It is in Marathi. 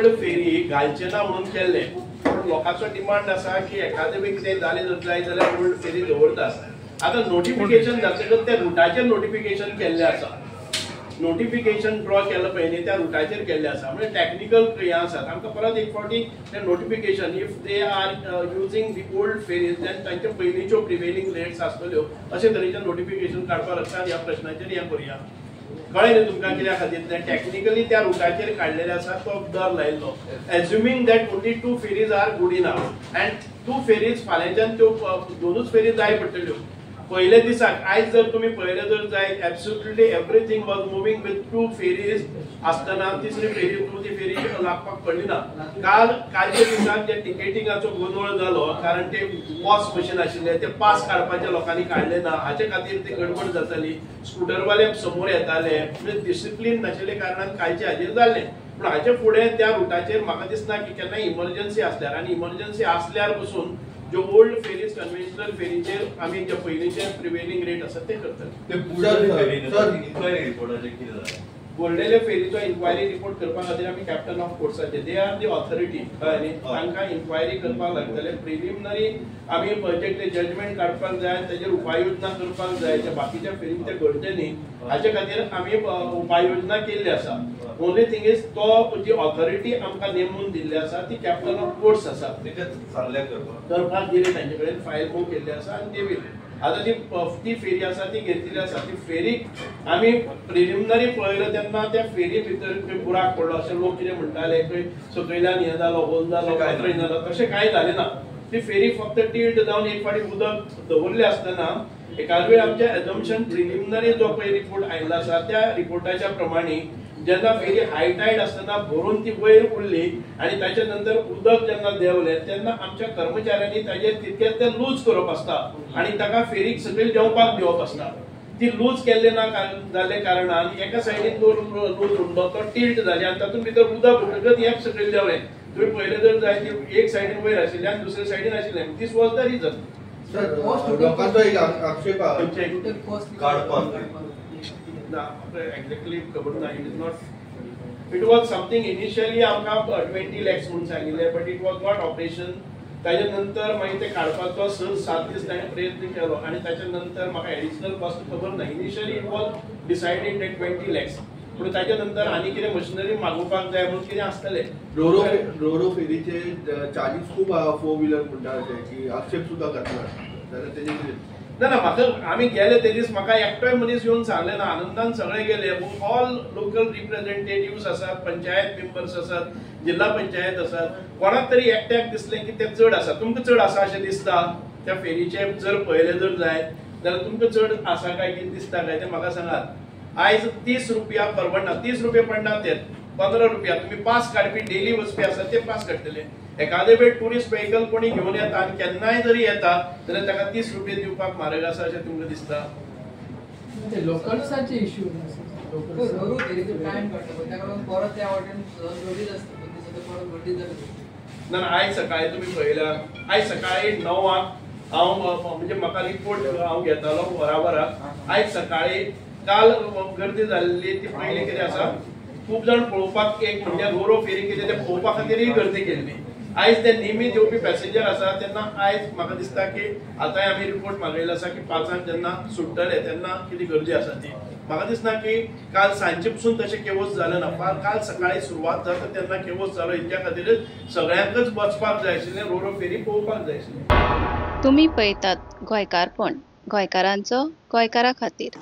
ओल्ड फेरी घालचे ना म्हणून केल्ले, पण लोकांचो डिमांड आसा की एखादे बी कितें जालें जाय जाल्यार ओल्ड फेरी दवरतात। आता नोटिफिकेशन जातकच त्या रुटाचेर नोटिफिकेशन केल्लें आसा, नोटिफिकेशन ड्रॉ केलं पळय त्या रुटाचेर केल्लें आसा, म्हणजे टॅक्निकल हें आसात। आमकां परत एक फावटी ते notification if they are using the old ferries then तांचे पयलींच्यो प्रिवेलिंग रेट्स आसतल्यो अशे तरेचें नोटिफिकेशन काडपाक लागता। ह्या प्रश्नाचेर हें करुया, कळ्ळें न्ही तुमकां कित्या खातीर टॅक्निकली त्या रुटाचेर काडलेले आसा तो दर लायिल्लो, assuming that only 2 ferries are good enough and 2 ferries फाल्यांच्यान त्यो 2च फेरी जाय पडटल्यो। पयले दिसाक आयज जर तुम्ही पळयलें जर जायत absolutely everything was moving with 2 ferries आसतना तिसरी फेरी ती फेरी लागपाक पडली ना। कालच्या दिसाक जे टिकेटिंगाचो गोंधळ जालो कारण ते पॉस मशीन आशिल्ले ते पास काडपाचे लोकांनी काडले ना, हाचे खातीर ती गडबड जाताली, स्कूटरवाले समोर येताले, म्हणजे डिसिप्लीन नाशिल्ले कारणान कालचे हाजेर जाल्लें। पण हाचे फुडें त्या रुटाचेर म्हाका दिसना की केन्ना इमर्जन्सी आसल्यार आनी इमर्जन्सी आसल्यार पसून जो ओल्ड फेरीज कन्वेंशनल फेरीचेर आमी जे पयलींचे प्रिवेलिंग रेट आसा ते करतात। ते इन्क्वायरी रिपोर्टाचेर कितें जालें? बोर्डेले फेरीचो इन्क्वायरी रिपोर्ट करपा खातीर आमी कॅप्टन ऑफ कोर्ट्साचे दे आर दी ऑथॉरिटी कळ्ळें, तांकां इन्क्वायरी करपाक लागतले। प्रिलिमिनरी आमी ते जजमेंट काडपाक जाय, तेजेर उपाययोजना करपाक जाय, ते बाकीच्या फेरीक ते घडचे न्ही हाचे खातीर आमी उपाययोजना केल्ली आसा। ओन्ली थिंग इज तो जी ऑथॉरिटी आमकां नेमून दिल्ली आसा ती कॅप्टन ऑफ कोर्ट्स आसा, करपाक दिली तांचे कडेन फायल मूव केल्ली आसा आनी ते दिली। आता ती फेरी आसा ती घेतलेली आसा, ती फेरीक आमी प्रिलिमिनरी पळयलो तेन्ना त्या फेरी भितर बुराक पडलो अशें लोक कितें म्हणटाले, खंय सकयल्यान हें जालो, होल जालो, कातरी जालो, तशें कांय जालें ना। ती फेरी फक्त टिल्ट जावन एक फावटी उदक दवरलें आसतना एकाद वेळ आमचें एजम्पशन प्रिलिमिनरी जो पळय रिपोर्ट आयिल्लो आसा त्या रिपोर्टाच्या प्रमाणे जेन्ना फेरी हाय टायड आसतना भरून ती वयर उरली आनी ताच्या नंतर उदक जेन्ना देंवलें तेन्ना आमच्या कर्मचाऱ्यांनी ताजेर तितकेच ते लूज करप आसता आनी ताका फेरीक सकयल देंवपाक दिवप आसता। ती लूज केल्ले ना जाल्ले कारणान एका सायडीन तो लूज उरलो, तो टिल्ट जाले आनी तातूंत भितर उदक उरतकच हें सकयल देंवलें। तुम्ही पळयलें जर जाय ती एक सायडीन वयर आशिल्लें आनी दुसरे सायडीन आशिल्लें, दिस वॉज द रिजन। लोकांचो एक आक्षेप एक्झॅक्टली खबर ना, it is not, it was something initially आमकां 20 lakhs म्हणून सांगिल्लें, but it was not operation. ताच्या नंतर मागीर ते काडपाचो 6-7 दीस ताणें प्रयत्न केलो आनी ताच्या नंतर म्हाका एडिशनल कॉस्ट खबर ना। Initially it was decided at 20 lakhs, पण ताच्या नंतर आनी कितें मशिनरी मागोवपाक जाय म्हणून कितें आसतलें। रोरो फेरीचे चार्जीस खूब 4 व्हिलर म्हणटा अशें की आक्षेप सुद्दां घातला, जाल्यार तेजे कितें? ना म्हाका आमी गेले ते दीस म्हाका एकटोय मनीस येवन सांगले ना, आनंदान सगळे गेले। ऑल लोकल रिप्रेझेंटेटिव्हस आसात, पंचायत मेंबर्स आसात, जिल्हा पंचायत आसात, कोणाक तरी एकट्याक दिसलें की ते चड आसा। तुमकां चड आसा अशें दिसता त्या फेरीचे जर पळयलें जर जाय जाल्यार तुमकां चड आसा काय कितें दिसता काय ते म्हाका सांगात। आयज 30 रुपया परवडना, 30 रुपया पडना ते 15 रुपया तुम्ही पास काडपी डेली वचपी आसा ते पास काडटले। एखादे वेळ टुरिस्ट व्हेकल कोणी घेवन येता आनी केन्नाय जरी येता जाल्यार ताका 30 रुपया दिवपाक म्हारग आसा अशें तुमकां दिसता? लोकल्साचे इश्यू ना आयज सकाळी तुम्ही पळयला, आयज सकाळी 9 हांव म्हणजे म्हाका रिपोर्ट हांव घेतालो बराबराक। आयज सकाळी काल गर्दी जाल्ली ती पयली कितें आसा, खूब जाण पळोवपाक एक म्हणजे रोरो फेरी कितें ते पळोवपा खातीरय गर्दी केल्ली। आयज ते नियमीत येवपी पॅसेंजर आसा तेन्ना आयज म्हाका दिसता की आतांय आमी रिपोर्ट मागयलो आसा की 5 जेन्ना सुट्टले तेन्ना कितें गर्दी आसा ती। म्हाका दिसना की काल सांजे पसून तशें केवस जालें ना, काल सकाळी सुरवात जाता तेन्ना केवस जालो। इतक्या खातीरच सगळ्यांकच वचपाक जाय आशिल्लें, रोरो फेरी पळोवपाक जाय आशिल्लें। तुम्ही पळयतात गोंयकारपण, गोंयकारांचो गोंयकारा खातीर।